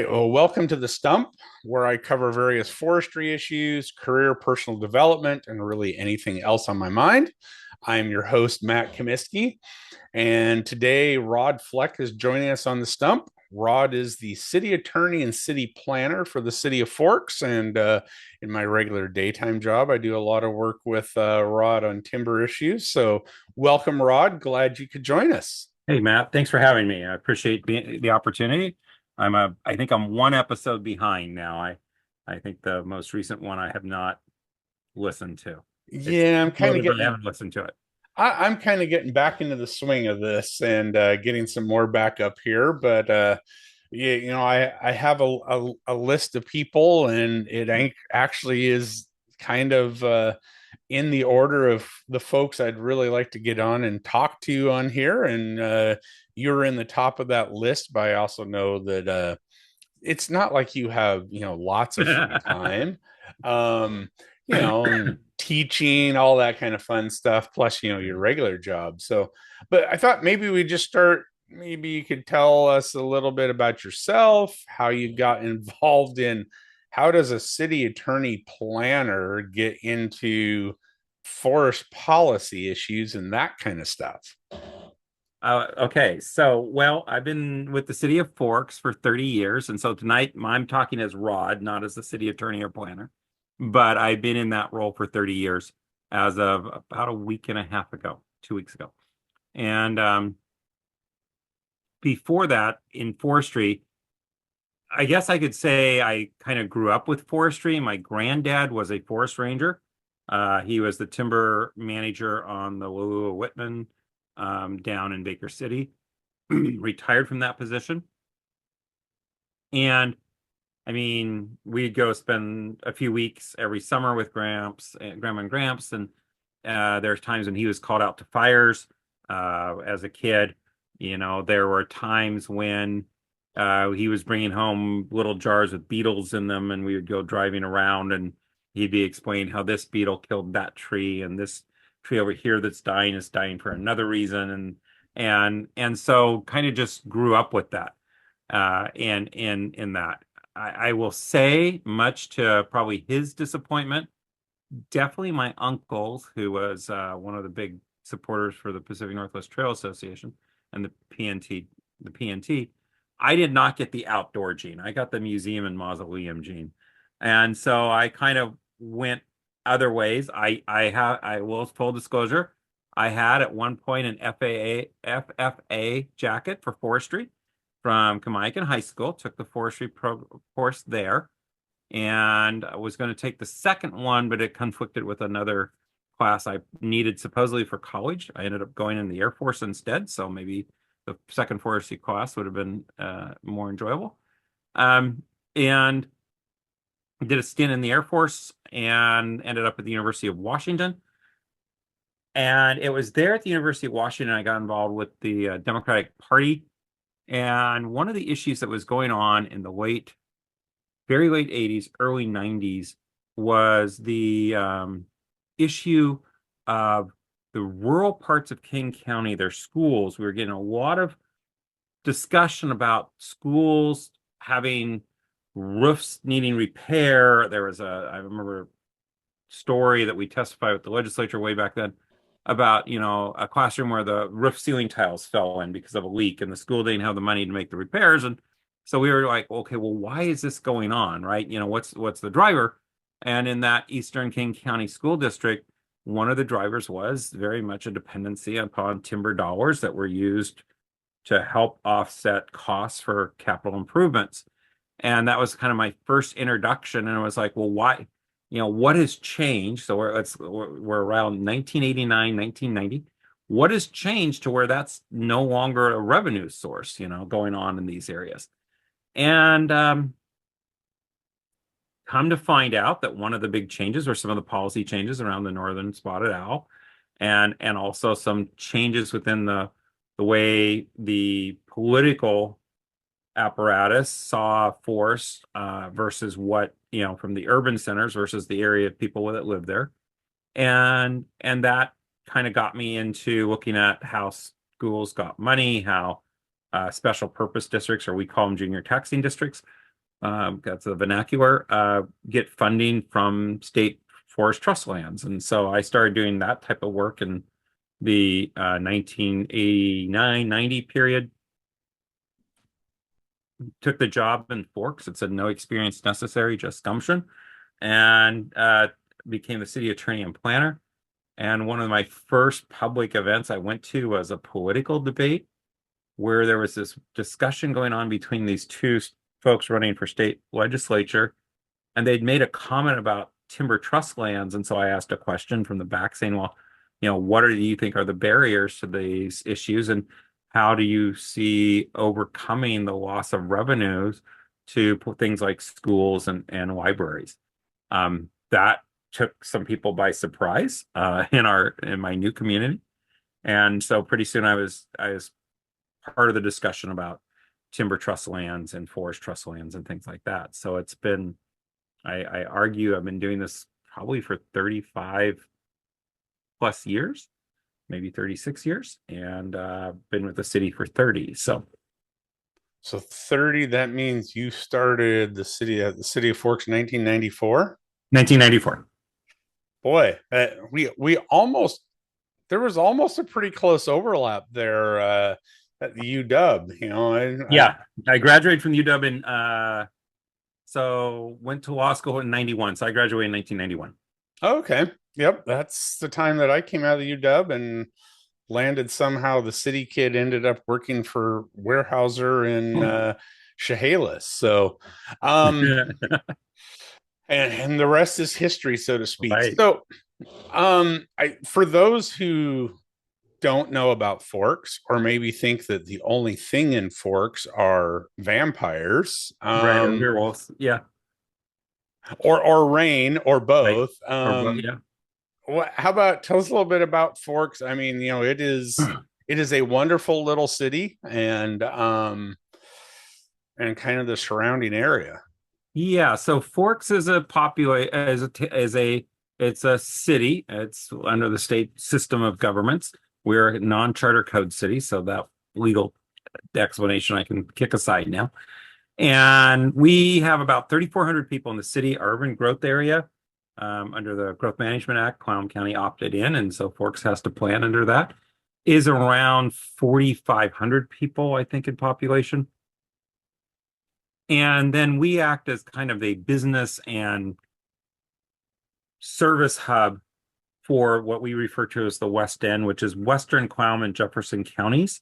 right. Well, welcome to the Stump, where I cover various forestry issues, career, personal development, and really anything else on my mind. I'm your host, Matt Comiskey, and today Rod Fleck is joining us on the Stump. Rod is the city attorney and city planner for the city of Forks, and in my regular daytime job, I do a lot of work with Rod on timber issues. So, welcome, Rod. Glad you could join us. Hey Matt, thanks for having me. I appreciate the opportunity. I think I'm one episode behind now. I think the most recent one I have not listened to. It's Yeah, I'm kind of loaded, but I getting haven't listened to it. I'm kind of getting back into the swing of this and getting some more back up here. But yeah, I have a list of people, and actually is kind of in the order of the folks I'd really like to get on and talk to on here. And you're in the top of that list, but I also know that it's not like you have lots of free time. um and teaching, all that kind of fun stuff, plus your regular job. So but I thought maybe we just start, maybe you could tell us a little bit about yourself, how you got involved in, how does a city attorney planner get into forest policy issues and that kind of stuff. Okay, so well, I've been with the city of Forks for 30 years, and so tonight I'm talking as Rod, not as the city attorney or planner, but I've been in that role for 30 years as of about a week and a half ago, 2 weeks ago. And before that, in forestry, I guess I could say I kind of grew up with forestry. My granddad was a forest ranger. He was the timber manager on the Lua Whitman down in Baker City. Retired from that position. And I mean, we'd go spend a few weeks every summer with Grandma and Gramps, and there's times when he was called out to fires as a kid. There were times when he was bringing home little jars with beetles in them, and we would go driving around, and he'd be explaining how this beetle killed that tree, and this tree over here that's dying is dying for another reason, and so kind of just grew up with that, and in that. I will say, much to probably his disappointment, definitely my uncle's, who was one of the big supporters for the Pacific Northwest Trail Association and the PNT. I did not get the outdoor gene. I got the museum and mausoleum gene. And so I kind of went other ways. I will, full disclosure, I had at one point an FFA jacket for forestry from Kamaikan High School, took the forestry course there, and I was going to take the second one, but it conflicted with another class I needed supposedly for college. I ended up going in the Air Force instead, so maybe the second forestry class would have been more enjoyable. And did a stint in the Air Force and ended up at the University of Washington. And it was there at the University of Washington I got involved with the Democratic Party. And one of the issues that was going on in the very late 80s, early 90s was the issue of the rural parts of King County, their schools. We were getting a lot of discussion about schools having roofs needing repair. There was I remember a story that we testified with the legislature way back then about, a classroom where the roof ceiling tiles fell in because of a leak, and the school didn't have the money to make the repairs. And so we were like, okay, well, why is this going on, right? What's the driver? And in that Eastern King County School District, one of the drivers was very much a dependency upon timber dollars that were used to help offset costs for capital improvements. And that was kind of my first introduction. And it was like, well, why? What has changed? So we're around 1989, 1990. What has changed to where that's no longer a revenue source, going on in these areas? And come to find out that one of the big changes were some of the policy changes around the northern spotted owl, and also some changes within the way the political apparatus saw force versus what, from the urban centers versus the area of people that live there. And that kind of got me into looking at how schools got money, how special purpose districts, or we call them junior taxing districts, That's the vernacular, get funding from state forest trust lands. And so I started doing that type of work in the 1989-90 period. Took the job in Forks. It said no experience necessary, just gumption, and became the city attorney and planner. And one of my first public events I went to was a political debate where there was this discussion going on between these two folks running for state legislature, and they'd made a comment about timber trust lands. And so I asked a question from the back saying, well, what do you think are the barriers to these issues? And how do you see overcoming the loss of revenues to things like schools and libraries? That took some people by surprise in my new community. And so pretty soon I was part of the discussion about timber trust lands and forest trust lands and things like that. So it's been, I argue I've been doing this probably for 35 plus years, maybe 36 years, and been with the city for 30. So 30, that means you started the city of Forks 1994. 1994. Boy, we almost there was almost a pretty close overlap there at the UW. Yeah, I graduated from UW in so went to law school in 91. So I graduated in 1991. Okay, yep, that's the time that I came out of the UW and landed somehow. The city kid ended up working for Weyerhaeuser in Chehalis. So, um, and the rest is history, so to speak. Right. So, I for those who don't know about Forks or maybe think that the only thing in Forks are vampires, Right. Or werewolves. Yeah. or rain or Right. both. Yeah. How about tell us a little bit about Forks? I mean, it is a wonderful little city and kind of the surrounding area. Yeah, so Forks is a populate as a it's a city. It's under the state system of governments. We're a non-charter code city, so that legal explanation I can kick aside now. And we have about 3,400 people in the city urban growth area. Under the Growth Management Act, Clallam County opted in, and so Forks has to plan under that. Is around 4,500 people, I think, in population. And then we act as kind of a business and service hub for what we refer to as the West End, which is Western Clallam and Jefferson counties.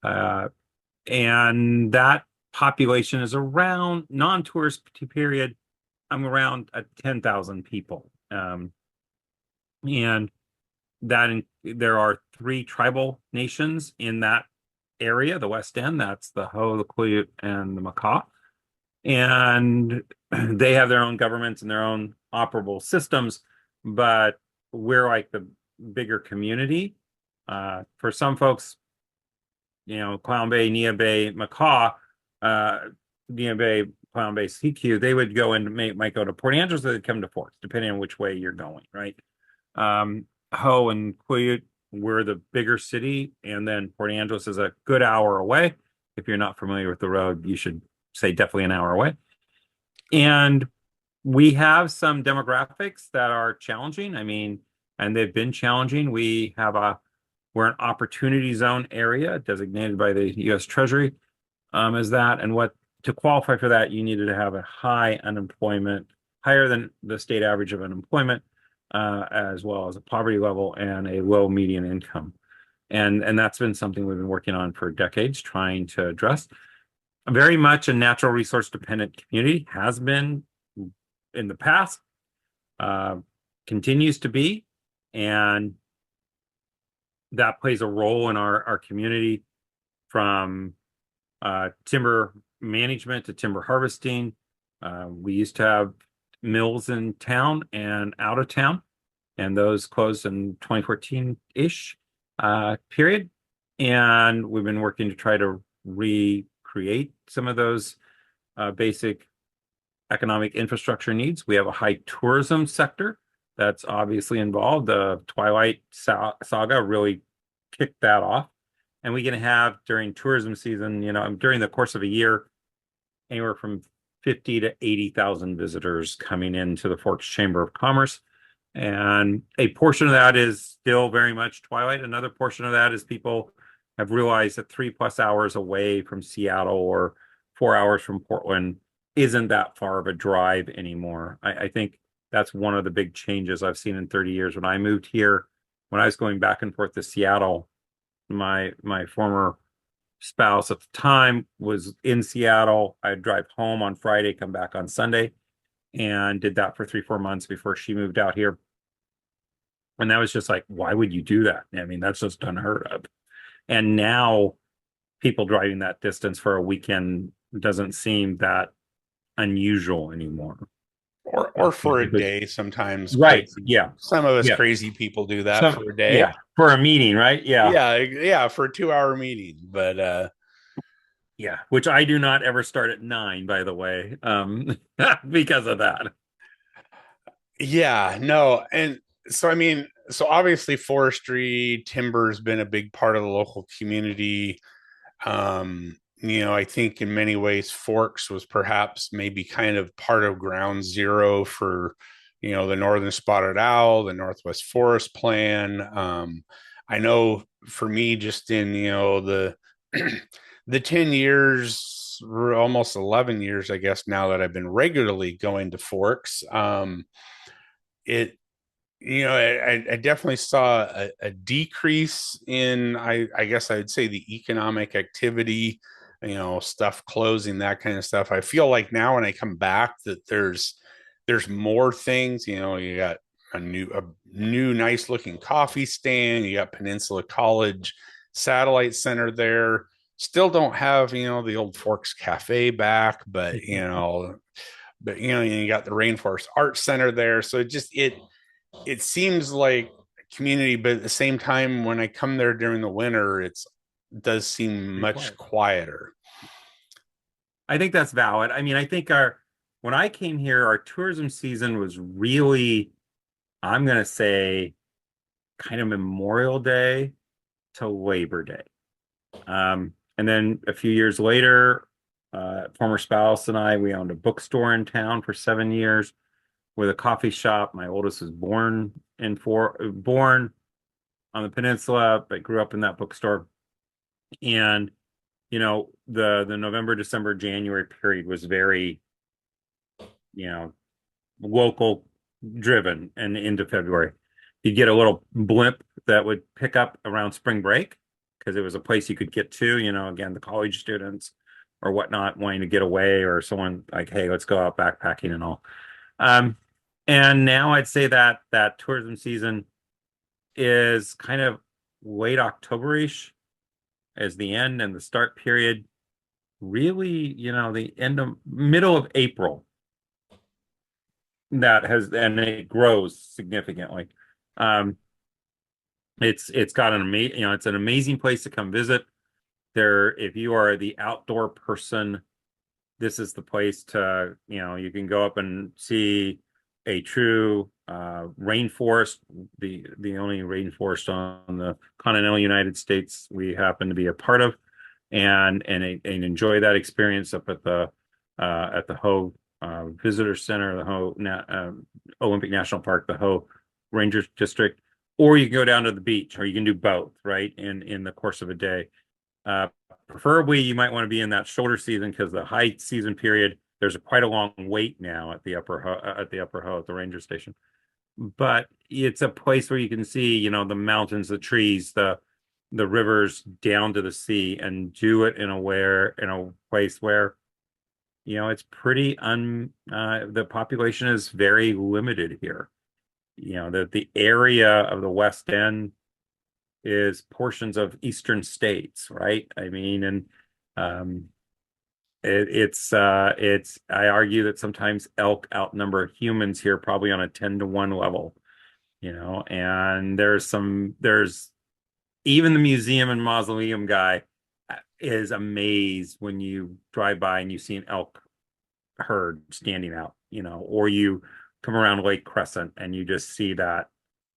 And that population is around non-tourist period. I'm around 10,000 people. And there are 3 tribal nations in that area, the West End. That's the Ho, the Quillayute, and the Makah. And they have their own governments and their own operable systems, but we're like the bigger community. For some folks, Clallam Bay, Nia Bay, Makah, Nia Bay, Clallam Bay, CQ, they would go and might go to Port Angeles, or they'd come to Forks, depending on which way you're going, right? Ho and Quillayute, we're the bigger city, and then Port Angeles is a good hour away. If you're not familiar with the road, you should say definitely an hour away. And we have some demographics that are challenging. I mean, and they've been challenging. We're an opportunity zone area designated by the U.S. Treasury as that. And to qualify for that, you needed to have a high unemployment, higher than the state average of unemployment, as well as a poverty level and a low median income. And that's been something we've been working on for decades, trying to address. Very much a natural resource dependent community, has been in the past, continues to be, and that plays a role in our community, from timber management to timber harvesting. We used to have mills in town and out of town, and those closed in 2014-ish period. And we've been working to try to recreate some of those basic economic infrastructure needs. We have a high tourism sector that's obviously involved. The Twilight Saga really kicked that off. And we can have, during tourism season, during the course of a year, anywhere from 50 to 80,000 visitors coming into the Forks Chamber of Commerce. And a portion of that is still very much twilight. Another portion of that is people have realized that 3+ hours away from Seattle or 4 hours from Portland isn't that far of a drive anymore. I think that's one of the big changes I've seen in 30 years. When I moved here, when I was going back and forth to Seattle, my former spouse at the time was in Seattle. I'd drive home on Friday, come back on Sunday, and did that for 3-4 months before she moved out here. And that was just like, why would you do that? I mean, that's just unheard of. And now people driving that distance for a weekend doesn't seem that unusual anymore. Or for a day, sometimes Right. crazy. Yeah. Some of us Yeah. crazy people do that So, for a day. yeah. For a meeting, right? Yeah. Yeah, for a 2 hour meeting. But Yeah. Which I do not ever start at 9, by the way, because of that. yeah, no. And so I mean, so obviously forestry, timber's been a big part of the local community. I think in many ways Forks was perhaps maybe kind of part of ground zero for, the northern spotted owl, the Northwest Forest Plan. I know for me, just in, the the 10 years, or almost 11 years, I guess now that I've been regularly going to Forks, it I definitely saw a decrease in, I guess I'd say, the economic activity, stuff closing, that kind of stuff. I feel like now when I come back that there's more things. You got a new nice looking coffee stand. You got Peninsula College Satellite Center there. Still don't have, the old Forks Cafe back, but you got the Rainforest Art Center there. So it seems like a community, but at the same time, when I come there during the winter, it does seem Pretty much quiet. quieter. I think that's valid. I mean, I think when I came here, our tourism season was really, I'm going to say, kind of Memorial Day to Labor Day. And then a few years later, former spouse and I, we owned a bookstore in town for 7 years with a coffee shop. My oldest was born on the peninsula, but grew up in that bookstore. And the November, December, January period was very, local driven, and into February. You'd get a little blimp that would pick up around spring break because it was a place you could get to, again, the college students or whatnot wanting to get away, or someone like, hey, let's go out backpacking and all. Um, and now I'd say that tourism season is kind of late October-ish as the end, and the start period really, the middle of April, and it grows significantly. Um, it's got it's an amazing place to come visit. If you are the outdoor person, this is the place to, you can go up and see a true rainforest, the only rainforest on the continental United States we happen to be a part of, and enjoy that experience up at the Hoh Visitor Center, the Hoh Olympic National Park, the Hoh Ranger District, or you can go down to the beach, or you can do both, right, in the course of a day. Preferably, you might want to be in that shoulder season because the high season period, there's quite a long wait now at the upper Hoh at the ranger station. But it's a place where you can see, the mountains, the trees, the rivers down to the sea, and do it in a place where, it's pretty the population is very limited here. The area of the West End is portions of eastern states, right? I mean, and it's I argue that sometimes elk outnumber humans here, probably on a 10-to-1 level, and there's even the museum and mausoleum guy is amazed when you drive by and you see an elk herd standing out, or you come around Lake Crescent and you just see that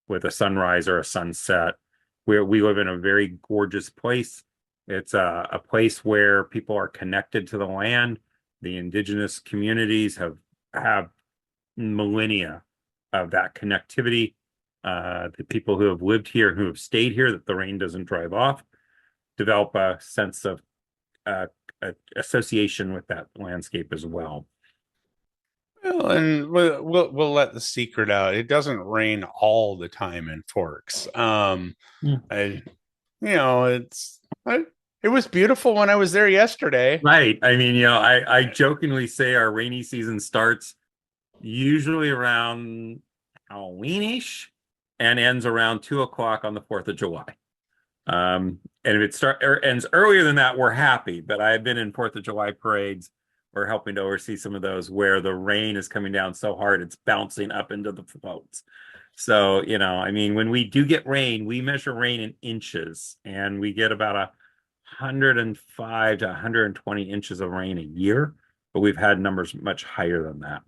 with a sunrise or a sunset. We live in a very gorgeous place. It's a place where people are connected to the land. The indigenous communities have millennia of that connectivity. The people who have lived here, who have stayed here, that the rain doesn't drive off, develop a sense of uh, association with that landscape as well. Well, and we'll let the secret out. It doesn't rain all the time in Forks. Yeah. I it was beautiful when I was there yesterday. Right. I mean, I jokingly say our rainy season starts usually around Halloweenish and ends around 2 o'clock on the 4th of July. And if ends earlier than that, we're happy. But I've been in 4th of July parades or helping to oversee some of those where the rain is coming down so hard it's bouncing up into the floats. So, I mean, when we do get rain, we measure rain in inches, and we get about 105 to 120 inches of rain a year, but we've had numbers much higher than that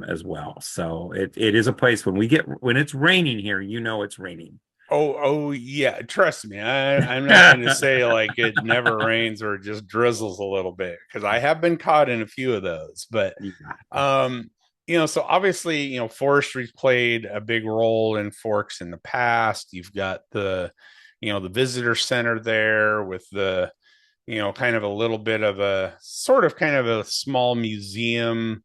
as well. So it is a place when it's raining here, it's raining. Oh yeah, trust me. I'm not going to say like it never rains or it just drizzles a little bit, because I have been caught in a few of those. But Yeah. um, so obviously, forestry's played a big role in Forks in the past. You've got the visitor center there with the, kind of a little bit of a sort of kind of a small museum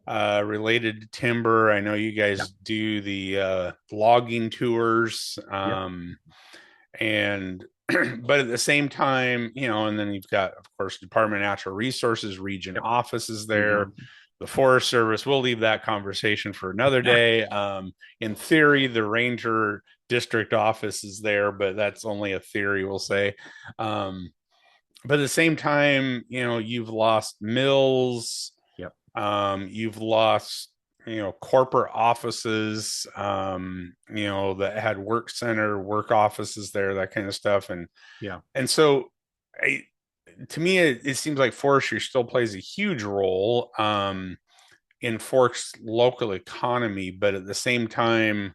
related to timber. I know you Yeah. guys do the logging tours, Yeah. and but at the same time, and then you've got, of course, Department of Natural Resources region Yep. offices there, Regional. the Forest Service. We'll leave that conversation for another day. In theory, the Ranger district office is there, but that's only a theory, we'll say. But at the same time, you've lost mills, Yep. you've lost, corporate offices, that had work offices there, that kind of stuff. Yeah. And so to me, it seems like forestry still plays a huge role in Fork's local economy, but at the same time,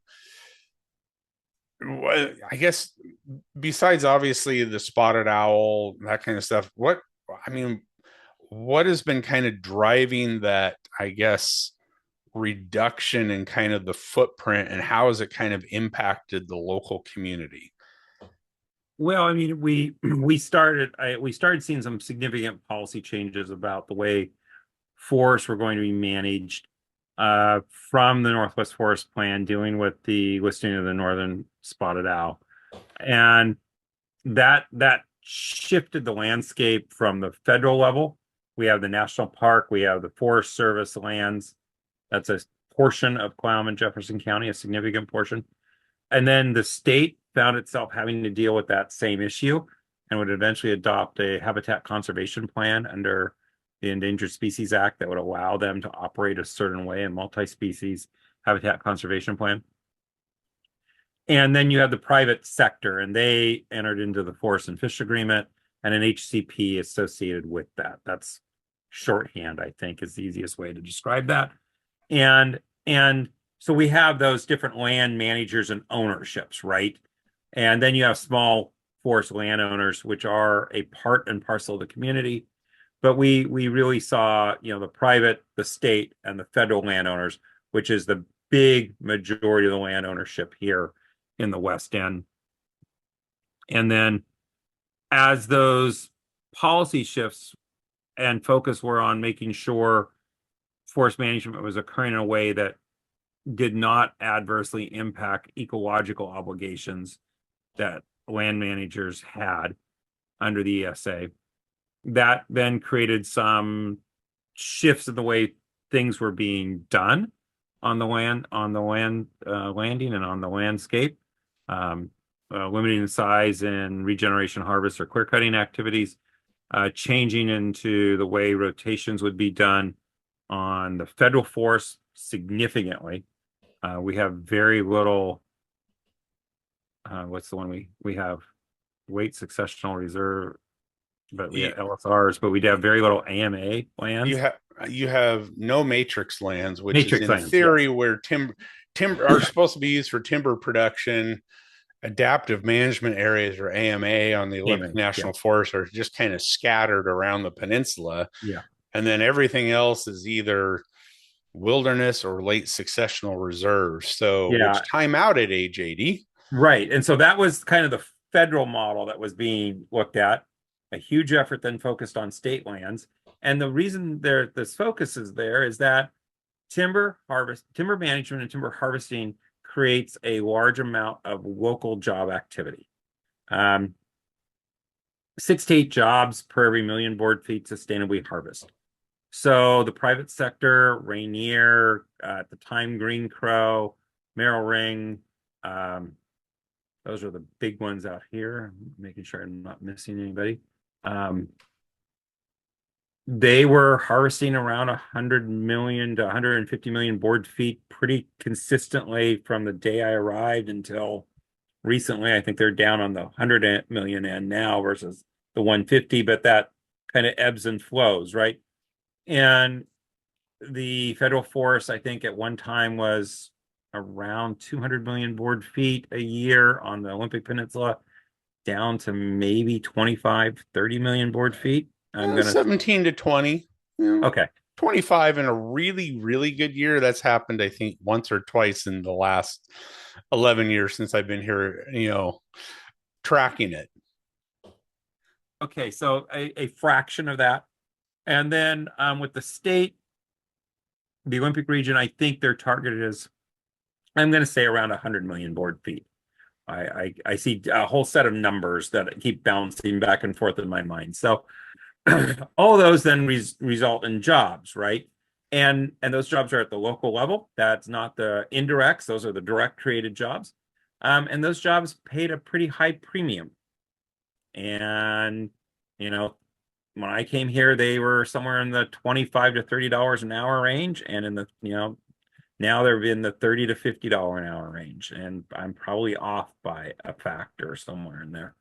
I guess besides obviously the spotted owl, that kind of stuff, I mean, what has been kind of driving that, I guess, reduction in kind of the footprint, and how has it kind of impacted the local community? Well, I mean, we started seeing some significant policy changes about the way forests were going to be managed from the Northwest Forest Plan, dealing with the listing of the northern spotted owl, and that shifted the landscape from the federal level. We have the national park, we have the Forest Service lands. That's a portion of Clallam and Jefferson County, a significant portion. And then the state found itself having to deal with that same issue and would eventually adopt a habitat conservation plan under the Endangered Species Act that would allow them to operate a certain way, a multi-species habitat conservation plan. And then you have the private sector, and they entered into the Forest and Fish Agreement and an HCP associated with that. That's shorthand, I think, is the easiest way to describe that. And so we have those different land managers and ownerships, right? And then you have small forest landowners, which are a part and parcel of the community. But we really saw, the private, the state, and the federal landowners, which is the big majority of the land ownership here in the West End. And then as those policy shifts and focus were on making sure forest management was occurring in a way that did not adversely impact ecological obligations that land managers had under the ESA. That then created some shifts in the way things were being done on the land, landing and on the landscape, limiting the size and regeneration harvest or clear cutting activities, changing into the way rotations would be done on the federal forest significantly. We have very little, what's the one we have? Weight successional reserve, but we have LSRs, but we have very little AMA You lands. have you have no matrix lands, which is Matrix in lands, theory yes. where timber are supposed to be used for timber production. Adaptive management areas, or AMA, on the Olympic AMA, yeah, National Forest are just kind of scattered around the peninsula. yeah. and then everything else is either wilderness or late successional reserves. So, Yeah, which time out at age 80. right. And so that was kind of the federal model that was being looked at. A huge effort then focused on state lands. And the reason this focus is there is that timber management and timber harvesting creates a large amount of local job activity. 6 to 8 jobs per every million board feet sustainably harvest. So the private sector, Rainier, at the time Green Crow, Merrill Ring, those are the big ones out here, making sure I'm not missing anybody. They were harvesting around 100 million to 150 million board feet pretty consistently from the day I arrived until recently. I think they're down on the 100 million end now versus the 150, but that kind of ebbs and flows, right? And the federal forest, I think at one time was around 200 million board feet a year on the Olympic Peninsula, down to maybe 25, 30 million board feet. I'm gonna 17 to 20. You know, Okay. 25 in a really, really good year. That's happened, I think, once or twice in the last 11 years since I've been here, tracking it. Okay, so a fraction of that. And then with the state, the Olympic region, I think their target is, I'm going to say around 100 million board feet. I see a whole set of numbers that keep bouncing back and forth in my mind. So all those then result in jobs, right? And those jobs are at the local level. That's not the indirects; those are the direct created jobs. And those jobs paid a pretty high premium. And you know, when I came here, they were somewhere in the $25 to $30 an hour range, and in the now they're in the $30 to $50 an hour range, and I'm probably off by a factor somewhere in there.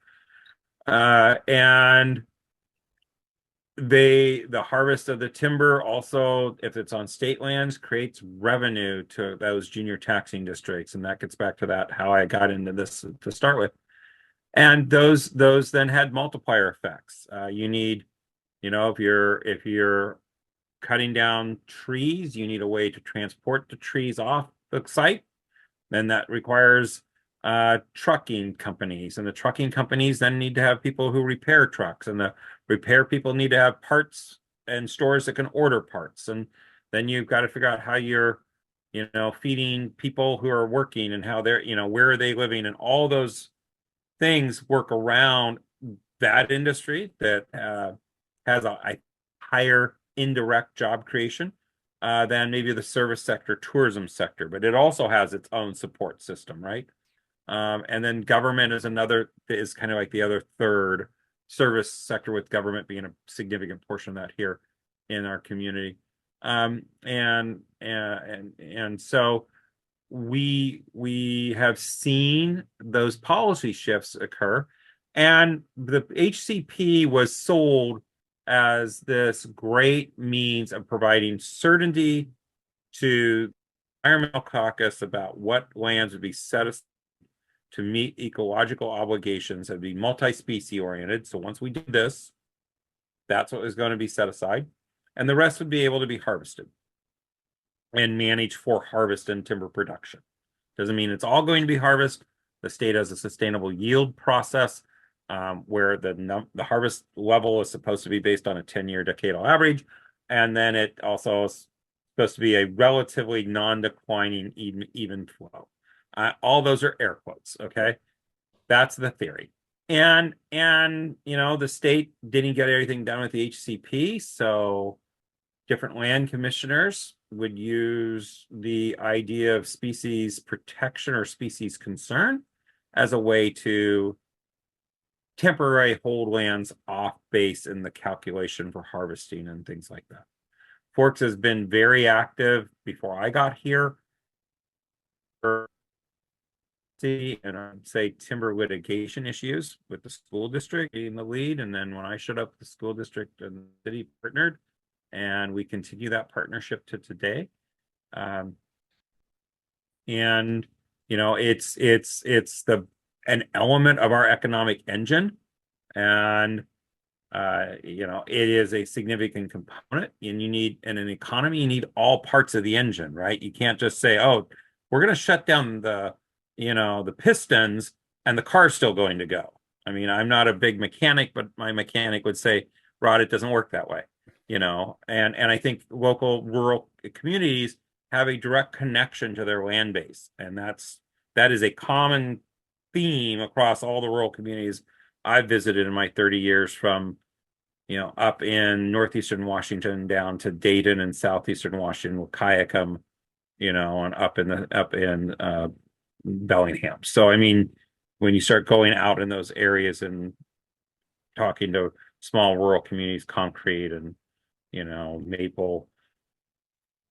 And the harvest of the timber also, if it's on state lands, creates revenue to those junior taxing districts, and that gets back to that how I got into this to start with. And those then had multiplier effects. You need, if you're cutting down trees, you need a way to transport the trees off the site. Then that requires trucking companies, and the trucking companies then need to have people who repair trucks, and the repair people need to have parts and stores that can order parts. And then you've got to figure out how you're, feeding people who are working, and how they're, where are they living, and all those things work around that industry that has a higher indirect job creation than maybe the service sector, tourism sector, but it also has its own support system, right? And then government is kind of like the other third service sector, with government being a significant portion of that here in our community. And so we have seen those policy shifts occur, and the HCP was sold as this great means of providing certainty to the environmental caucus about what lands would be set aside to meet ecological obligations and be multi-species oriented. So once we do this, that's what is going to be set aside, and the rest would be able to be harvested and managed for harvest and timber production. Doesn't mean it's all going to be harvest. The state has a sustainable yield process where the harvest level is supposed to be based on a 10-year decadal average, and then it also is supposed to be a relatively non-declining even flow. All those are air quotes, okay? That's the theory. And the state didn't get everything done with the HCP, so different land commissioners would use the idea of species protection or species concern as a way to temporarily hold lands off base in the calculation for harvesting and things like that. Forks has been very active before I got here. And I'd say timber litigation issues with the school district being the lead. And then when I showed up, the school district and the city partnered, and we continue that partnership to today. And it's an element of our economic engine, and It is a significant component, and you need, in an economy, you need all parts of the engine, right? You can't just say, oh, we're going to shut down the pistons and the car's still going to go. I mean, I'm not a big mechanic, but my mechanic would say, Rod, it doesn't work that way, and I think local rural communities have a direct connection to their land base, and that is a common theme across all the rural communities I've visited in my 30 years, from up in northeastern Washington down to Dayton and southeastern Washington, Wahkiakum, and up in Bellingham. So I mean, when you start going out in those areas and talking to small rural communities, Concrete and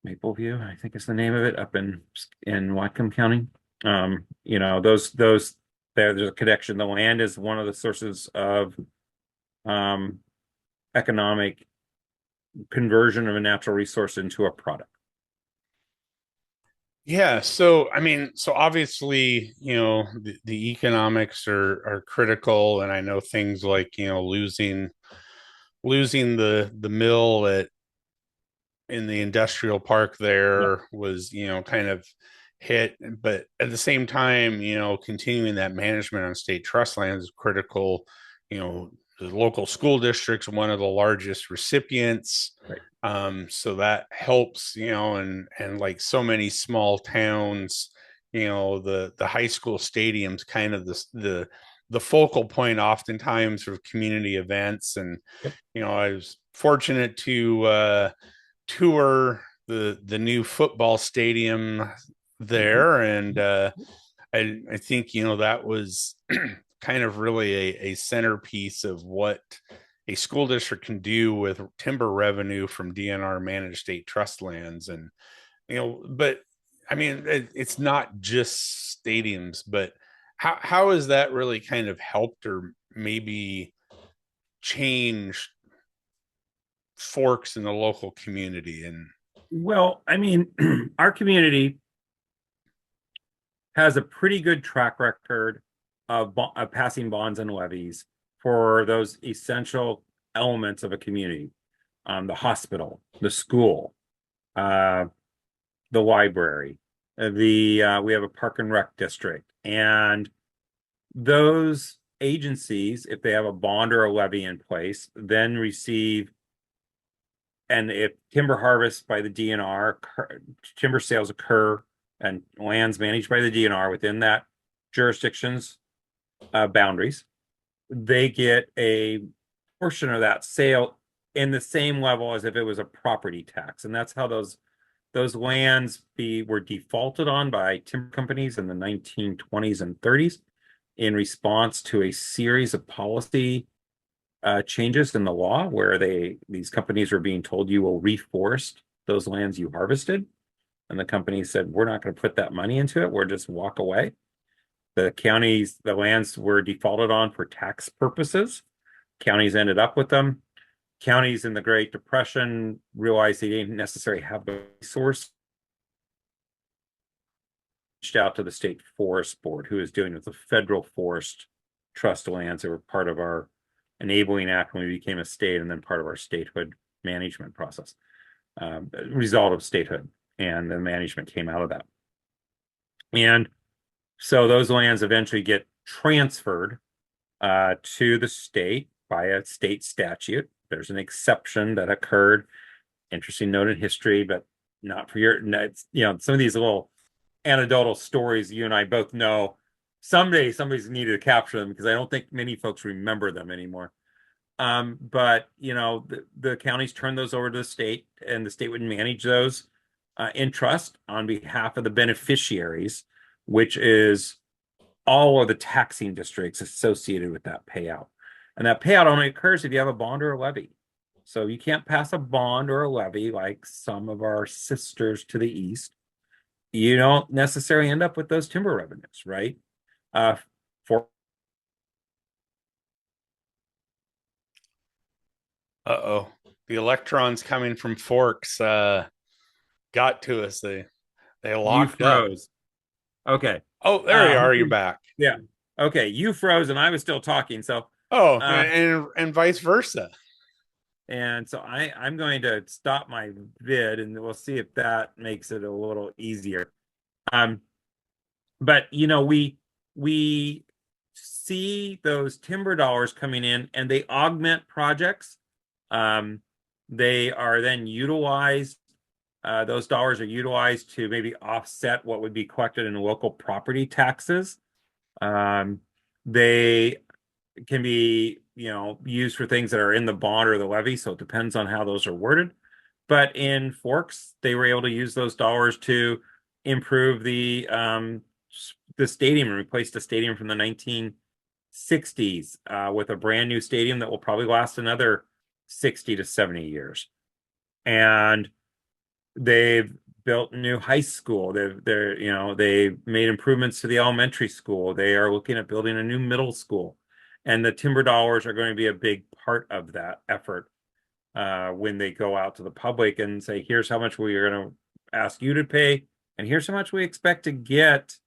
Mapleview, I think is the name of it, up in Whatcom County. Those there's a connection. The land is one of the sources of um, economic conversion of a natural resource into a product. Yeah, so I mean, so obviously, the economics are critical, and I know things like, losing the mill at in the industrial park Yeah. there was, kind of hit, but at the same time, continuing that management on state trust lands is critical. The local school district's one of the largest recipients. Right. So that helps, and like so many small towns, the high school stadium's kind of the focal point oftentimes of community events. And Yep. I was fortunate to tour the new football stadium Mhm. there, and I think that was kind of really a centerpiece of what a school district can do with timber revenue from DNR managed state trust lands. And but I mean, it's not just stadiums, but how has that really kind of helped or maybe changed Forks in the local community? And Well, I mean, our community has a pretty good track record of passing bonds and levies for those essential elements of a community. The hospital, the school, uh, the library, we have a park and rec district, and those agencies, if they have a bond or a levy in place, then receive, and if timber harvests by the DNR, timber sales occur and lands managed by the DNR within that jurisdiction's boundaries, they get a portion of that sale in the same level as if it was a property tax. And that's how those lands were defaulted on by timber companies in the 1920s and 30s in response to a series of policy changes in the law where these companies were being told you will reforest those lands you harvested. And the company said, we're not going to put that money into it. We're just walk away. The lands were defaulted on for tax purposes. Counties ended up with them. Counties in the Great Depression realized they didn't necessarily have the resource. Reached out to the state forest board, who is doing with the federal forest trust lands that were part of our enabling act when we became a state, and then part of our statehood management process, result of statehood, and the management came out of that. And so those lands eventually get transferred to the state by a state statute. There's an exception that occurred. Interesting note in history, but not for some of these little anecdotal stories you and I both know. Someday somebody's needed to capture them because I don't think many folks remember them anymore. But the counties turned those over to the state, and the state would manage those in trust on behalf of the beneficiaries, which is all of the taxing districts associated with that payout. And that payout only occurs if you have a bond or a levy. So you can't pass a bond or a levy like some of our sisters to the east. You don't necessarily end up with those timber revenues, right? For uh-oh, the electrons coming from Forks got to us. They You locked up. froze. Okay. Oh, there you are. You're back. Yeah. Okay. You froze and I was still talking. So Oh, Uh, and vice versa. and so I'm going to stop my vid and we'll see if that makes it a little easier. Um, but we see those timber dollars coming in and they augment projects. Um, they are then utilized. Those dollars are utilized to maybe offset what would be collected in local property taxes. Um, they can be, used for things that are in the bond or the levy, so it depends on how those are worded. But in Forks, they were able to use those dollars to improve the stadium and replace the stadium from the 1960s with a brand new stadium that will probably last another 60 to 70 years. And they've built a new high school. They made improvements to the elementary school. They are looking at building a new middle school, and the timber dollars are going to be a big part of that effort when they go out to the public and say, "Here's how much we are going to ask you to pay, and here's how much we expect to get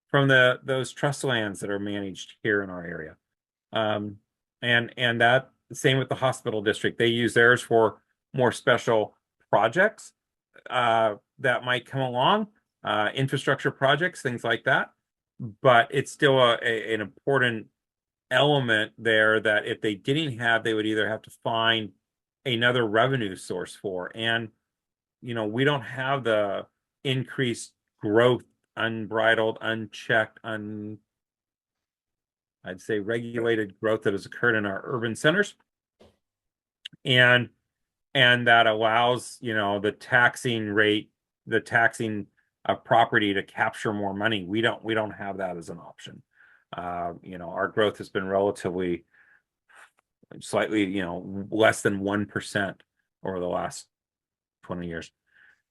from those trust lands that are managed here in our area." Um, and that same with the hospital district. They use theirs for more special projects that might come along, infrastructure projects, things like that. But it's still an important element there that if they didn't have, they would either have to find another revenue source for. And, we don't have the increased growth, unbridled, unchecked, I'd say regulated growth that has occurred in our urban centers. And that allows the taxing of property to capture more money. We don't have that as an option. Our growth has been relatively slightly less than 1% over the last 20 years.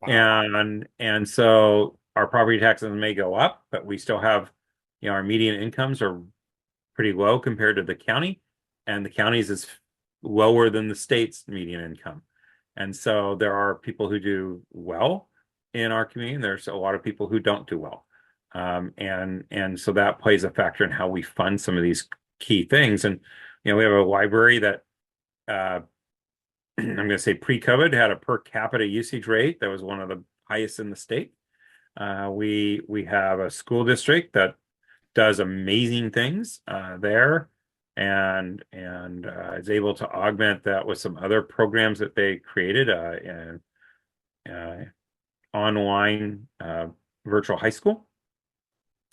Wow. And so our property taxes may go up, but we still have, our median incomes are pretty low compared to the county, and the county's is lower than the state's median income. And so there are people who do well in our community, and there's a lot of people who don't do well. And so that plays a factor in how we fund some of these key things. And we have a library that I'm going to say pre-COVID had a per capita usage rate that was one of the highest in the state. We have a school district that does amazing things there, and is able to augment that with some other programs that they created, and online virtual high school,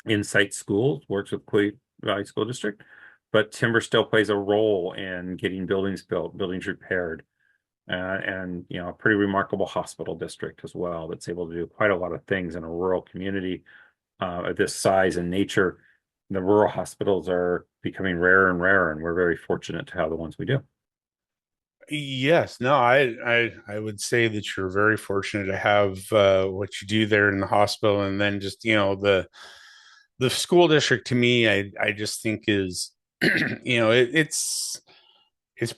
Insight Schools works with Quillayute Valley School District, but timber still plays a role in getting buildings built, buildings repaired, and a pretty remarkable hospital district as well that's able to do quite a lot of things in a rural community of this size and nature. The rural hospitals are becoming rarer and rarer, and we're very fortunate to have the ones we do. Yes, no, I would say that you're very fortunate to have what you do there in the hospital, and then just the school district to me, I just think is it's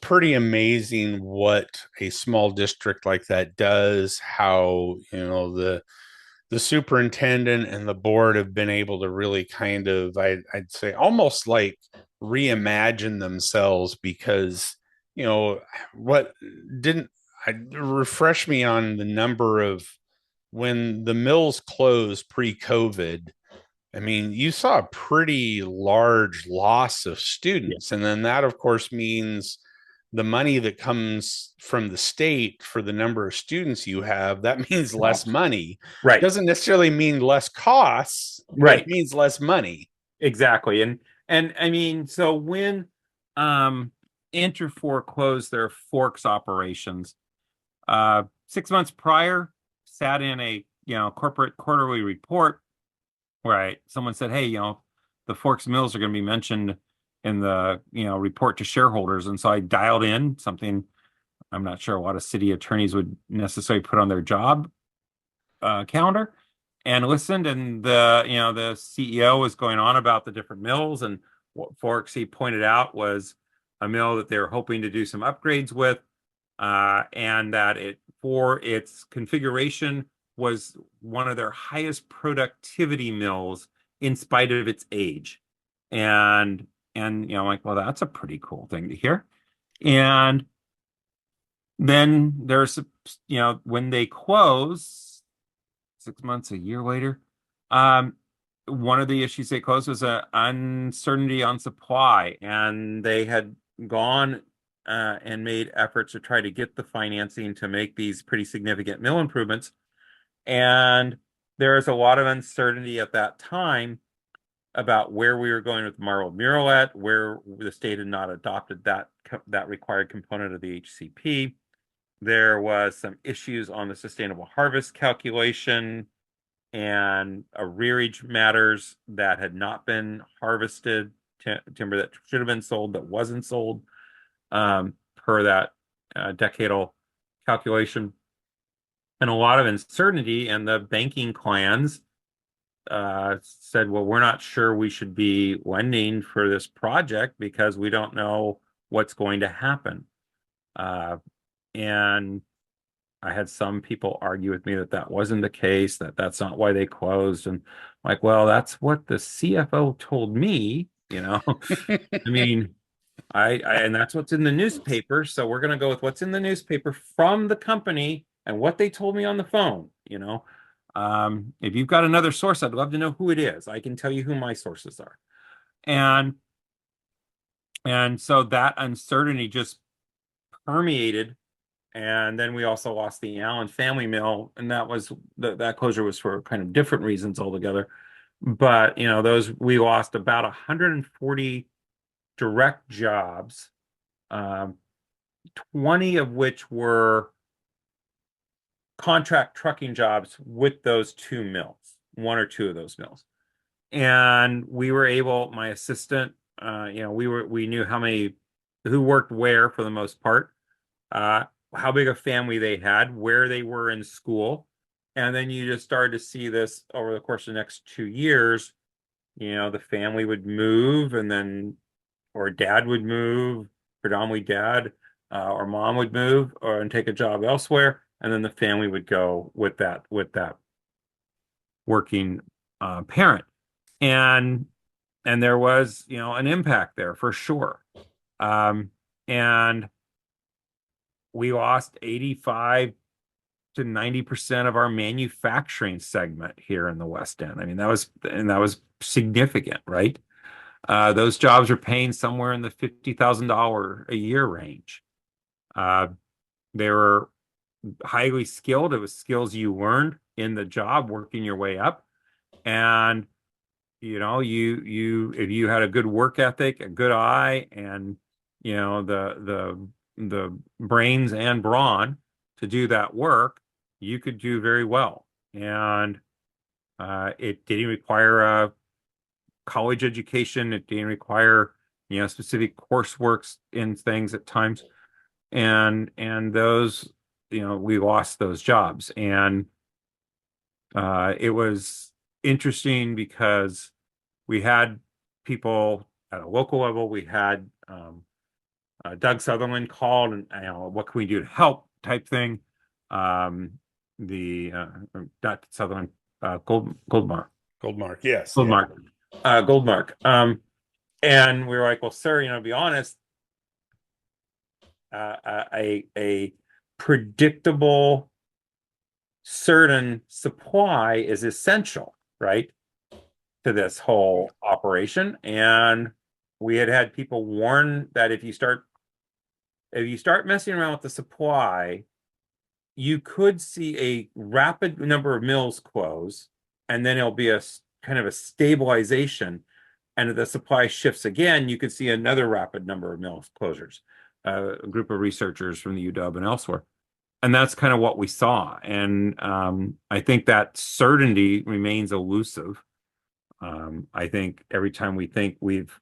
pretty amazing what a small district like that does. How the superintendent and the board have been able to really kind of I'd say almost like reimagine themselves because what didn't I refresh me on the number of when the mills closed pre-COVID. I mean, you saw a pretty large loss of Yeah. students. And then that, of course, means the money that comes from the state for the number of students you have, that means less Drops. money. Right. Doesn't necessarily mean less costs, but it Right. means less money. Exactly. And I mean, so when um Interfor closed their Forks operations, 6 months prior, sat in a corporate quarterly report. Right. Someone said, "Hey, the Forks Mills are going to be mentioned in the, report to shareholders." And so I dialed in something I'm not sure a lot of city attorneys would necessarily put on their job calendar, and listened. And the CEO was going on about the different mills, and what Forks he pointed out was a mill that they were hoping to do some upgrades with, and that it for its configuration was one of their highest productivity mills in spite of its age. And And, I'm like, well, that's a pretty cool thing to hear. And then there's, when they close 6 months, a year later, um, one of the issues they closed was a uncertainty on supply, and they had gone and made efforts to try to get the financing to make these pretty significant mill improvements. And there was a lot of uncertainty at that time about where we were going with Marble Murrelet, where the state had not adopted that required component of the HCP. There was some issues on the sustainable harvest calculation and arrearage matters that had not been harvested, timber that should have been sold that wasn't sold, per that decadal calculation, and a lot of uncertainty. And the banking clans said, well, we're not sure we should be lending for this project because we don't know what's going to happen. And I had some people argue with me that that wasn't the case, that that's not why they closed. And I'm like, well, that's what the CFO told me, I mean, and that's what's in the newspaper. So we're going to go with what's in the newspaper from the company and what they told me on the phone. If you've got another source, I'd love to know who it is. I can tell you who my sources are. And so that uncertainty just permeated. And then we also lost the Allen family mill, and that closure was for kind of different reasons altogether. But we lost about 140 direct jobs, 20 of which were contract trucking jobs with those two mills, one or two of those mills. And we were able, my assistant, we knew who worked where for the most part, how big a family they had, where they were in school. And then you just started to see this over the course of the next 2 years. The family would move, or dad would move, predominantly dad, or mom would move and take a job elsewhere. And then the family would go with that working parent. And there was, an impact there for sure. And we lost 85 to 90% of our manufacturing segment here in the West End. I mean, that was significant, right? Those jobs are paying somewhere in the $50,000 a year range. They were highly skilled. It was skills you learned in the job, working your way up. And if you had a good work ethic, a good eye, and the brains and brawn to do that work, you could do very well. And it didn't require a college education. It didn't require specific coursework in things at times. And those, we lost those jobs. And it was interesting because we had people at a local level. We had Doug Sutherland called, and what can we do to help type thing. Not Sutherland, Goldmark. Goldmark, yes. Goldmark. Yeah. Goldmark. And we were like, well, sir, to be honest, a predictable, certain supply is essential, right, to this whole operation. And we had people warn that if you start messing around with the supply, you could see a rapid number of mills close, and then it'll be a kind of a stabilization. And if the supply shifts again, you could see another rapid number of mill closures. A group of researchers from the UW and elsewhere. And that's kind of what we saw. And I think that certainty remains elusive. I think every time we think we've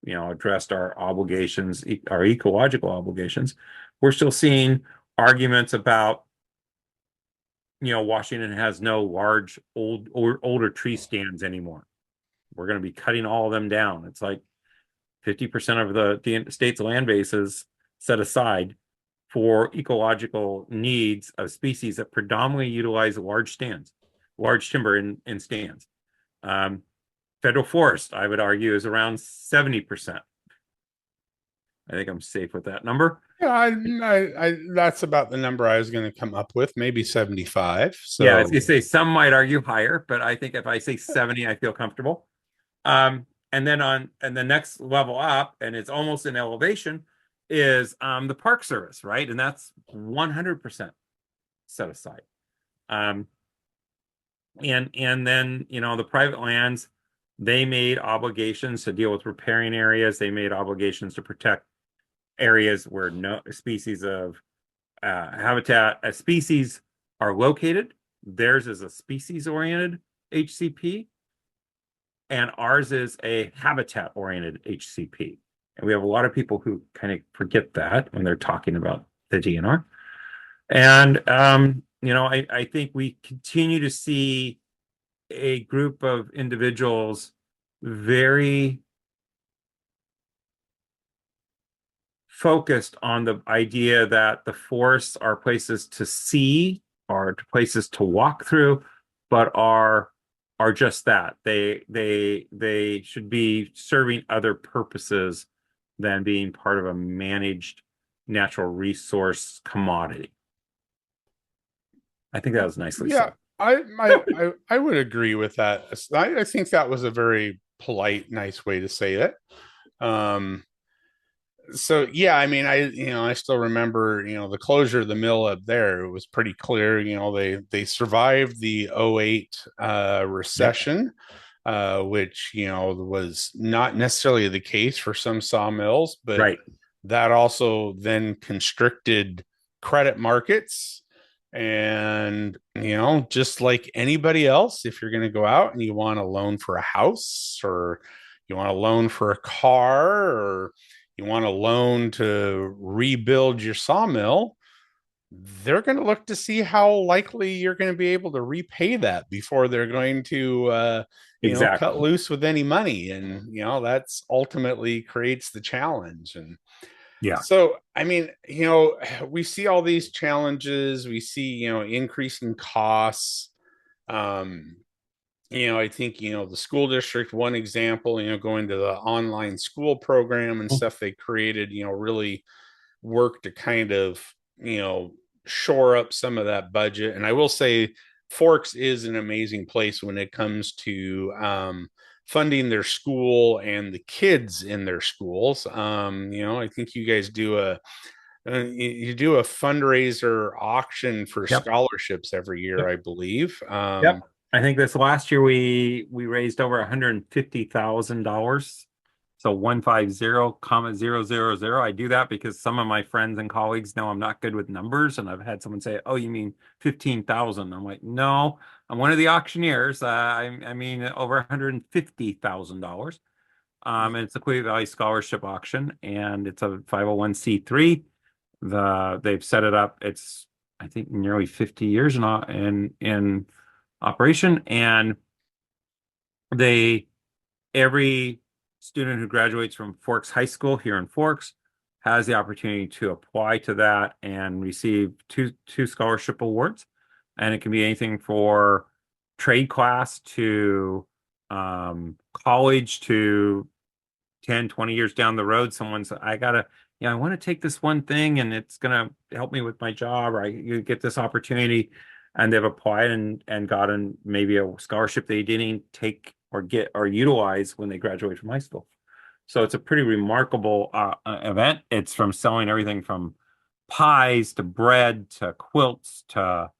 addressed our obligations, our ecological obligations, we're still seeing arguments about Washington has no large older tree stands anymore. We're going to be cutting all of them down. It's like 50% of the state's land base is set aside for ecological needs of species that predominantly utilize large timber in stands. Federal forest, I would argue, is around 70%. I think I'm safe with that number. Yeah, that's about the number I was going to come up with, maybe 75. Yeah, So, as you say, some might argue higher, but I think if I say 70, I feel comfortable. And then and the next level up, and it's almost an elevation, is the Park Service, right? And that's 100% set aside. Um, and then the private lands, they made obligations to deal with riparian areas. They made obligations to protect areas where no species of habitat species are located. Theirs is a species oriented HCP, and ours is a habitat oriented HCP. And we have a lot of people who kind of forget that when they're talking about the DNR. And I think we continue to see a group of individuals very focused on the idea that the forests are places to see or places to walk through, but are just that. They should be serving other purposes than being part of a managed natural resource commodity. I think that was nicely yeah, said. I would agree with that. I think that was a very polite, nice way to say it. Um, so yeah, I mean, I still remember, the closure of the mill up there. It was pretty clear, they survived the '08 Yep. recession, which, was not necessarily the case for some sawmills, but Right. that also then constricted credit markets. And, just like anybody else, if you're going to go out and you want a loan for a house, or you want a loan for a car, or you want a loan to rebuild your sawmill, they're going to look to see how likely you're going to be able to repay that before they're going to, cut Exactly. loose with any money. And, that's ultimately creates the challenge. And Yeah. so, I mean, we see all these challenges, we see, increasing costs. Um, I think, the school district, one example, going to the online school program and stuff they created, really work to kind of, you know, shore up some of that budget. And I will say, Forks is an amazing place when it comes to funding their school and the kids in their schools. I think you guys do you do a fundraiser auction for Yep. scholarships every year, Yep. I believe. Yep. I think this last year we raised over $150,000. So 150,000. I do that because some of my friends and colleagues know I'm not good with numbers, and I've had someone say, "Oh, you mean 15,000?" I'm like, "No, I'm one of the auctioneers. I mean over $150,000." And it's the Quillayute Valley Scholarship Auction, and it's a 501(c)(3). They've set it up. It's I think nearly 50 years in operation, and they every student who graduates from Forks High School here in Forks has the opportunity to apply to that and receive two scholarship awards. And it can be anything for trade class to college to 10, 20 years down the road. Someone's, I want to take this one thing and it's going to help me with my job, or you get this opportunity, and they've applied and gotten maybe a scholarship they didn't take or get or utilize when they graduate from high school. So it's a pretty remarkable event. It's from selling everything from pies to bread to quilts to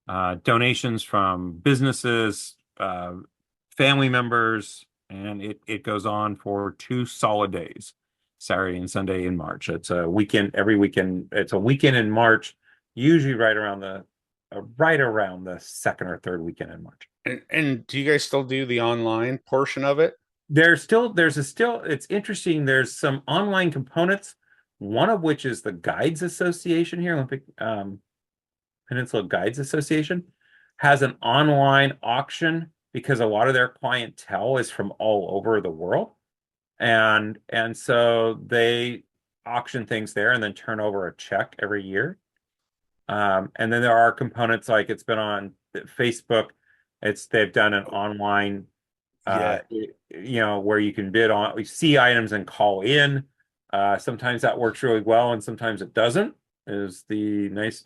donations from businesses, family members, and it goes on for 2 solid days, Saturday and Sunday in March. It's a weekend every weekend. It's a weekend in March, usually right around the second or third weekend in March. And do you guys still do the online portion of it? It's interesting. There's some online components, one of which is the Guides Association here, Olympic Peninsula Guides Association, has an online auction because a lot of their clientele is from all over the world. And so they auction things there and then turn over a check every year. And then there are components like it's been on Facebook. They've done an online Yeah. Where you can bid on, we see items and call in. Sometimes that works really well, and sometimes it doesn't. Is the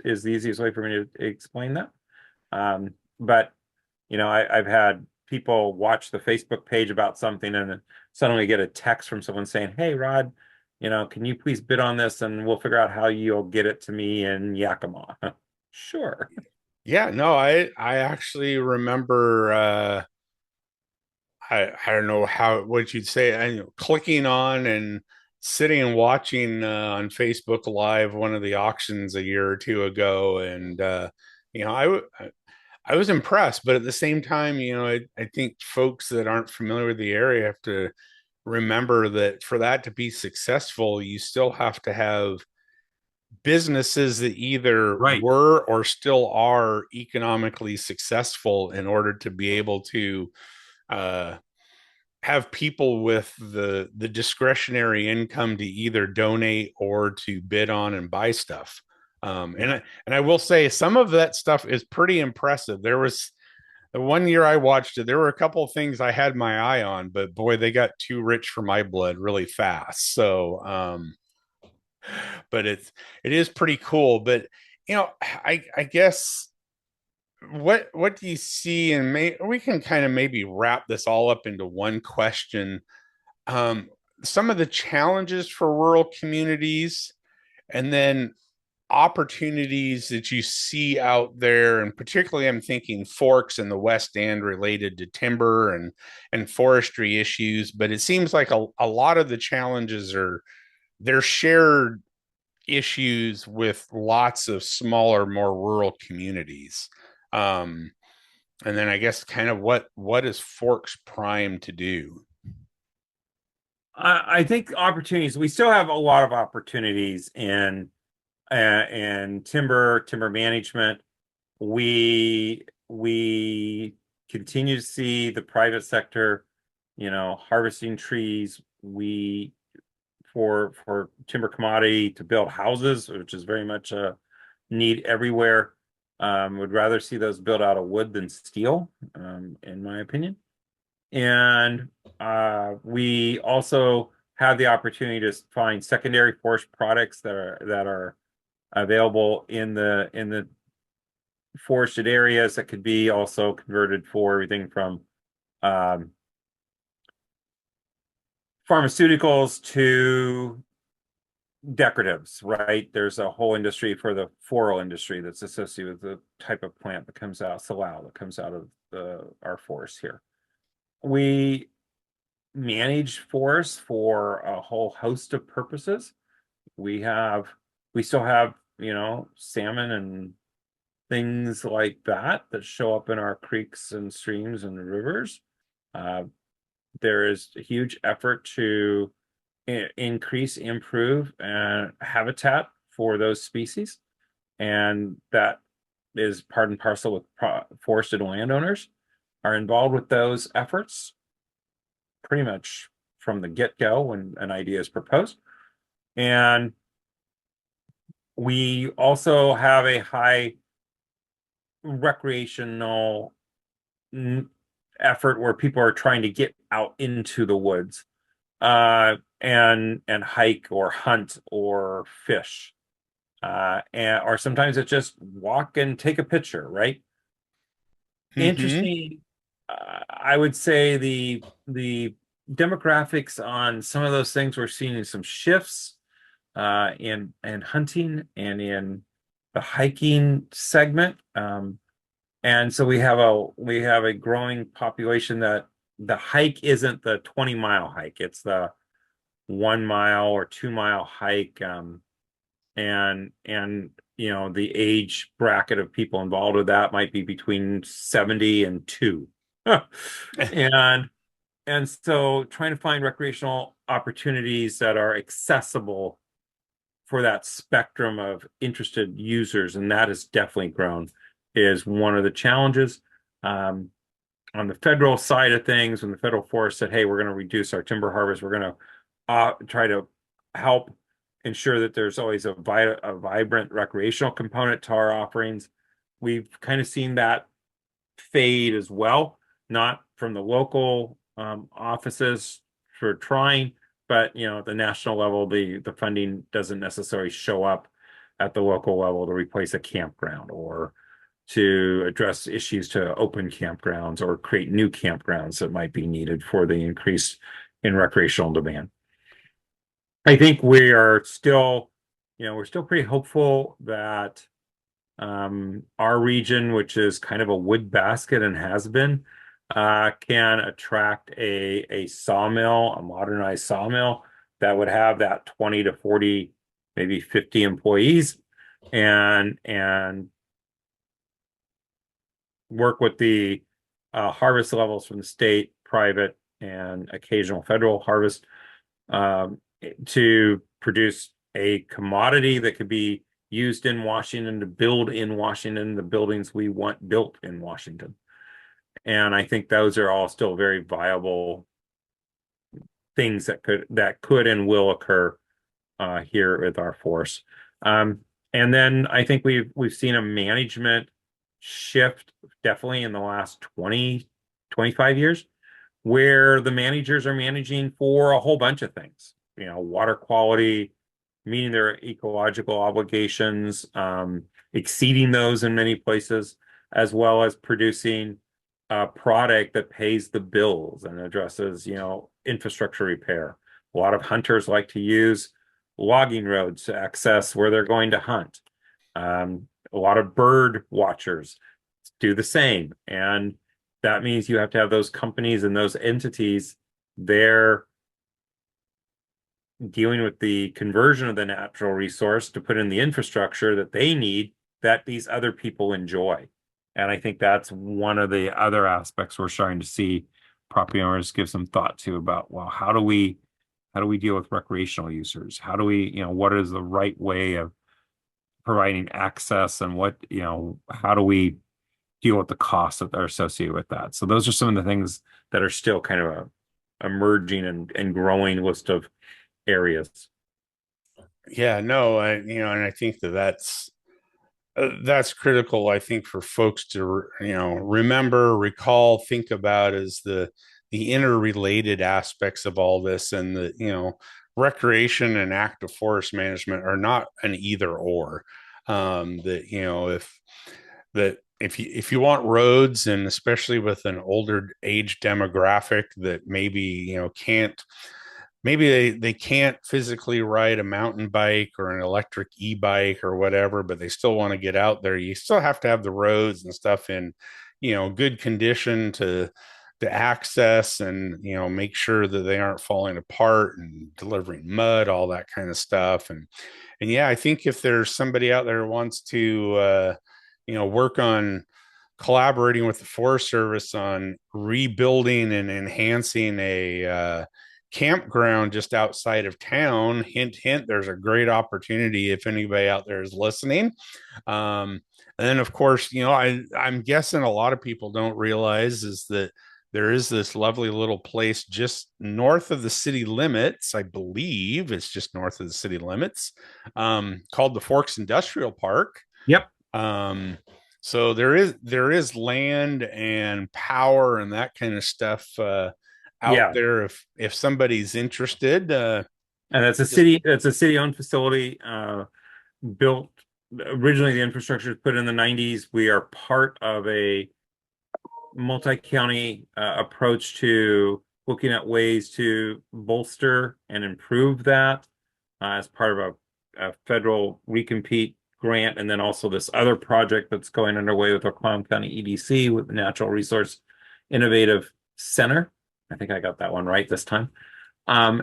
easiest way for me to explain that. But I've had people watch the Facebook page about something and then suddenly get a text from someone saying, "Hey, Rod, can you please bid on this and we'll figure out how you'll get it to me in Yakima." Sure. Yeah, no, I actually remember I don't know how what you'd say, clicking on and sitting and watching on Facebook Live one of the auctions a year or two ago, and you know, I was impressed, but at the same time, I think folks that aren't familiar with the area have to remember that for that to be successful, you still have to have businesses that either Right. were or still are economically successful in order to be able to uh, have people with the discretionary income to either donate or to bid on and buy stuff. Yeah. And I will say some of that stuff is pretty impressive. There was the one year I watched it, there were a couple of things I had my eye on, but boy, they got too rich for my blood really fast. So but it is pretty cool. But I guess what do you see, and we can kind of maybe wrap this all up into one question. Um, some of the challenges for rural communities, and then opportunities that you see out there, and particularly I'm thinking Forks in the West End related to timber and forestry issues. But it seems like a lot of the challenges are they're shared issues with lots of smaller, more rural communities. Um, and then I guess kind of what is Forks primed to do? I think opportunities, we still have a lot of opportunities in timber management. We continue to see the private sector, harvesting trees. We for timber commodity to build houses, which is very much a need everywhere. Would rather see those built out of wood than steel, in my opinion. And we also have the opportunity to find secondary forest products that are available in the forested areas that could be also converted for everything from um, pharmaceuticals to decoratives, right? There's a whole industry for the floral industry that's associated with the type of plant that comes out, salal, that comes out of our forests here. We manage forests for a whole host of purposes. We have, we still have, salmon and things like that show up in our creeks and streams and rivers. Uh, there is a huge effort to increase, improve, habitat for those species, and that is part and parcel with forested landowners are involved with those efforts pretty much from the get-go when an idea is proposed. And we also have a high recreational effort where people are trying to get out into the woods and hike or hunt or fish. Or sometimes it's just walk and take a picture, right? Mm-hmm. Interesting. I would say the demographics on some of those things, we're seeing some shifts in hunting and in the hiking segment. And so we have a growing population that the hike isn't the 20-mile hike, it's the 1 mile or 2 mile hike. And the age bracket of people involved with that might be between 70 and 2. and and so trying to find recreational opportunities that are accessible for that spectrum of interested users, and that has definitely grown, is one of the challenges. Um, on the federal side of things, when the federal forest said, "Hey, we're going to reduce our timber harvest, we're going to try to help ensure that there's always a vibrant recreational component to our offerings," we've kind of seen that fade as well, not from the local offices for trying, but at the national level, the funding doesn't necessarily show up at the local level to replace a campground or to address issues to open campgrounds or create new campgrounds that might be needed for the increase in recreational demand. I think we are still, we're still pretty hopeful that our region, which is kind of a wood basket and has been, can attract a sawmill, a modernized sawmill that would have that 20 to 40, maybe 50 employees and work with the harvest levels from the state, private, and occasional federal harvest to produce a commodity that could be used in Washington to build in Washington the buildings we want built in Washington. And I think those are all still very viable things that could and will occur here with our force. And then I think we've seen a management shift definitely in the last 20, 25 years, where the managers are managing for a whole bunch of things, water quality, meeting their ecological obligations, exceeding those in many places, as well as producing a product that pays the bills and addresses, infrastructure repair. A lot of hunters like to use logging roads to access where they're going to hunt. A lot of bird watchers do the same. And that means you have to have those companies and those entities there dealing with the conversion of the natural resource to put in the infrastructure that they need that these other people enjoy. And I think that's one of the other aspects we're starting to see property owners give some thought to about, well, how do we deal with recreational users? How do we, what is the right way of providing access and how do we deal with the costs that are associated with that? So those are some of the things that are still kind of a emerging and growing list of areas. Yeah, no, and I think that's critical. I think for folks to remember, recall, think about is the interrelated aspects of all this, and recreation and active forest management are not an either or. That if you want roads, and especially with an older age demographic that can't maybe they can't physically ride a mountain bike or an electric e-bike or whatever, but they still want to get out there, you still have to have the roads and stuff in good condition to access, and make sure that they aren't falling apart and delivering mud, all that kind of stuff. And yeah, I think if there's somebody out there who wants to work on collaborating with the Forest Service on rebuilding and enhancing a campground just outside of town, hint hint, there's a great opportunity if anybody out there is listening. And then of course, I'm guessing a lot of people don't realize is that there is this lovely little place just north of the city limits. I believe it's just north of the city limits, called the Forks Industrial Park. Yep. So there is land and power and that kind of stuff out Yeah. there if somebody's interested. And it's a city owned facility, built originally. The infrastructure was put in the 90s. We are part of a multi-county approach to looking at ways to bolster and improve that as part of a federal recompete grant, and then also this other project that's going underway with the Clallam County EDC with the Natural Resource Innovative Center. I think I got that one right this time. We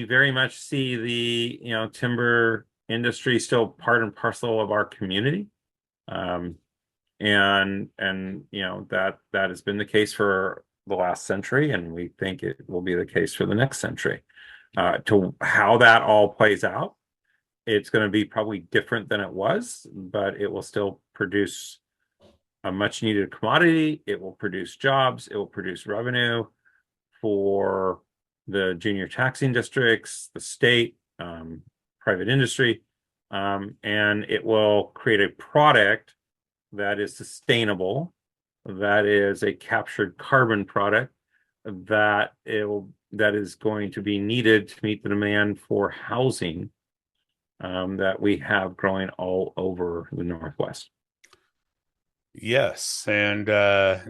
very much see the timber industry still part and parcel of our community. That has been the case for the last century, and we think it will be the case for the next century. To how that all plays out, it's going to be probably different than it was, but it will still produce a much needed commodity. It will produce jobs. It will produce revenue for the junior taxing districts, the state, private industry, and it will create a product that is sustainable that is a captured carbon product that is going to be needed to meet the demand for housing that we have growing all over the Northwest. Yes, and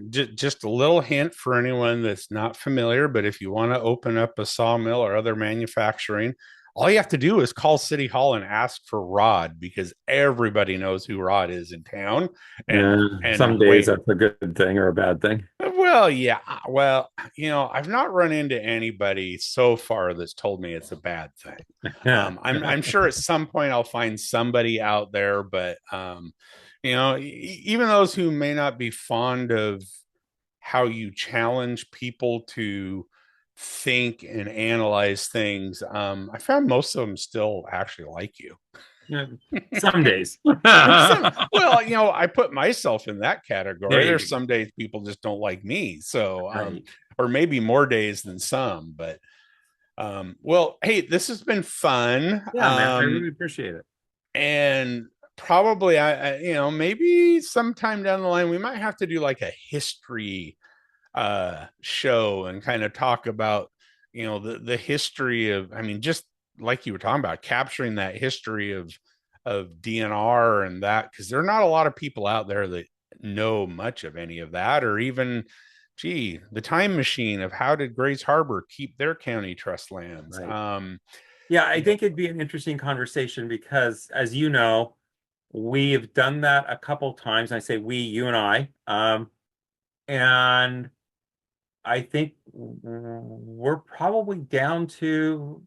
just a little hint for anyone that's not familiar, but if you want to open up a sawmill or other manufacturing, all you have to do is call City Hall and ask for Rod because everybody knows who Rod is in town. And Some days wait, that's a good thing or a bad thing. well, yeah, well, I've not run into anybody so far that's told me it's a bad thing. I'm sure at some point I'll find somebody out there, but even those who may not be fond of how you challenge people to think and analyze things, I found most of them still actually like you. Some days. Some, well, I put myself in that category. There There's you go. some days people just don't like me. So, Right. or maybe more days than some, but well, hey, this has been fun. Yeah, man, I really appreciate it. And probably maybe sometime down the line we might have to do like a history show and kind of talk about the history of, I mean, just like you were talking about, capturing that history of DNR and that, because there are not a lot of people out there that know much of any of that, or even, gee, the time machine of how did Grays Harbor keep their county trust lands. Right. Yeah, I You know, think it'd be an interesting conversation because, as you know, we have done that a couple times. I say we, you and I. And I think we're probably down to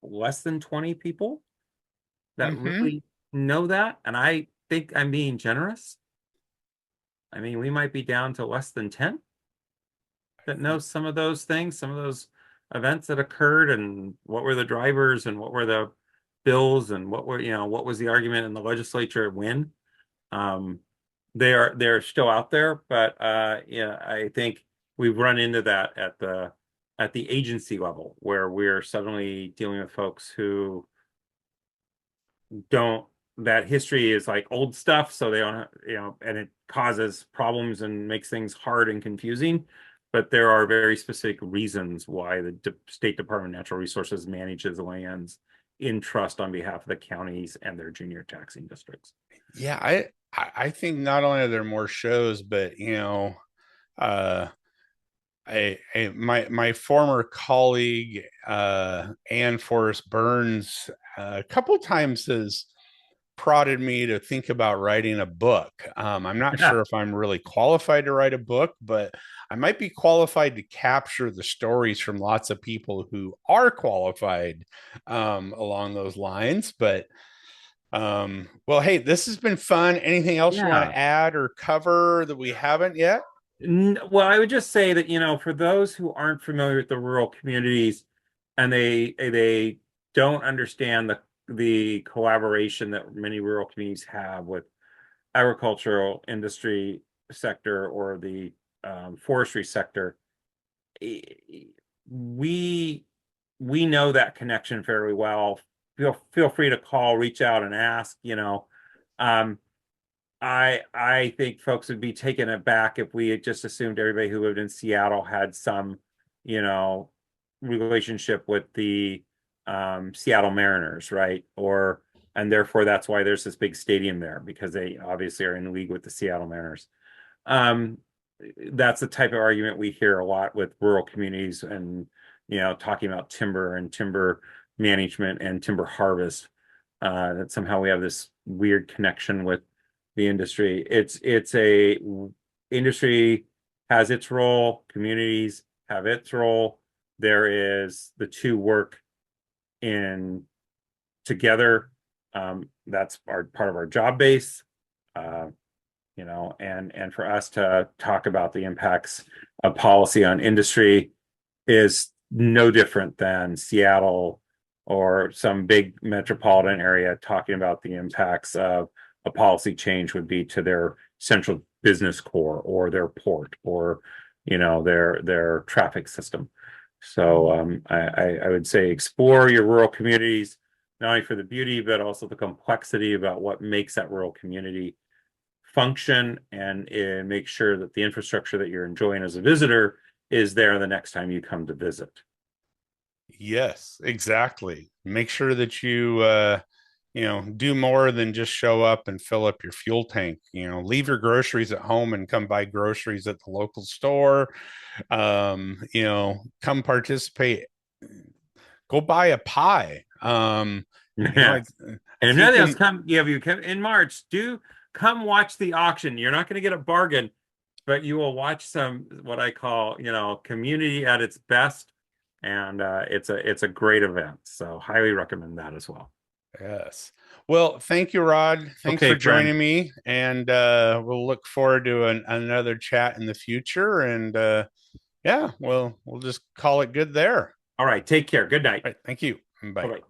less than 20 people that mm-hmm. really know that. And I think I'm being generous. I mean, we might be down to less than 10 that know some of those things, some of those events that occurred, and what were the drivers and what were the bills and what was the argument in the legislature when. Um, they're still out there, but yeah, I think we've run into that at the agency level where we're suddenly dealing with folks who don't that history is like old stuff, so they don't, and it causes problems and makes things hard and confusing. But there are very specific reasons why the State Department of Natural Resources manages lands in trust on behalf of the counties and their junior taxing districts. Yeah, I think not only are there more shows, but uh my former colleague Ann Forrest Burns a couple times has prodded me to think about writing a book. I'm not Yeah, sure if I'm really qualified to write a book, but I might be qualified to capture the stories from lots of people who are qualified along those lines. But well, hey, this has been fun. Anything else you want yeah. to add or cover that we haven't yet? Well, I would just say that, for those who aren't familiar with the rural communities and they don't understand the collaboration that many rural communities have with agricultural industry sector or the forestry sector, we we know that connection fairly well. Feel free to call, reach out, and ask. Um, I think folks would be taken aback if we had just assumed everybody who lived in Seattle had some, you know, relationship with the Seattle Mariners, right? And therefore that's why there's this big stadium there because they obviously are in league with the Seattle Mariners. Um, that's the type of argument we hear a lot with rural communities and talking about timber and timber management and timber harvest. That somehow we have this weird connection with the industry. It's a industry has its role, communities have its role. There is the two work in together. That's our part of our job base. Uh, and for us to talk about the impacts of policy on industry is no different than Seattle or some big metropolitan area talking about the impacts of a policy change would be to their central business core or their port or their traffic system. So I would say explore your rural communities, not only for the beauty, but also the complexity about what makes that rural community function and make sure that the infrastructure that you're enjoying as a visitor is there the next time you come to visit. Yes, exactly. Make sure that you do more than just show up and fill up your fuel tank. Leave your groceries at home and come buy groceries at the local store. Come participate. Go buy a pie. I, Yes. And I if think nothing else, in come, yeah, you come in March, do come watch the auction. You're not going to get a bargain, but you will watch some what I call, community at its best. And it's a great event. So highly recommend that as well. Yes. Well, thank you, Rod. Thanks Okay, for friend. joining me, and we'll look forward to another chat in the future. And yeah, we'll just call it good there. All right, take care. Good night. All right. Thank you. Bye. Bye-bye.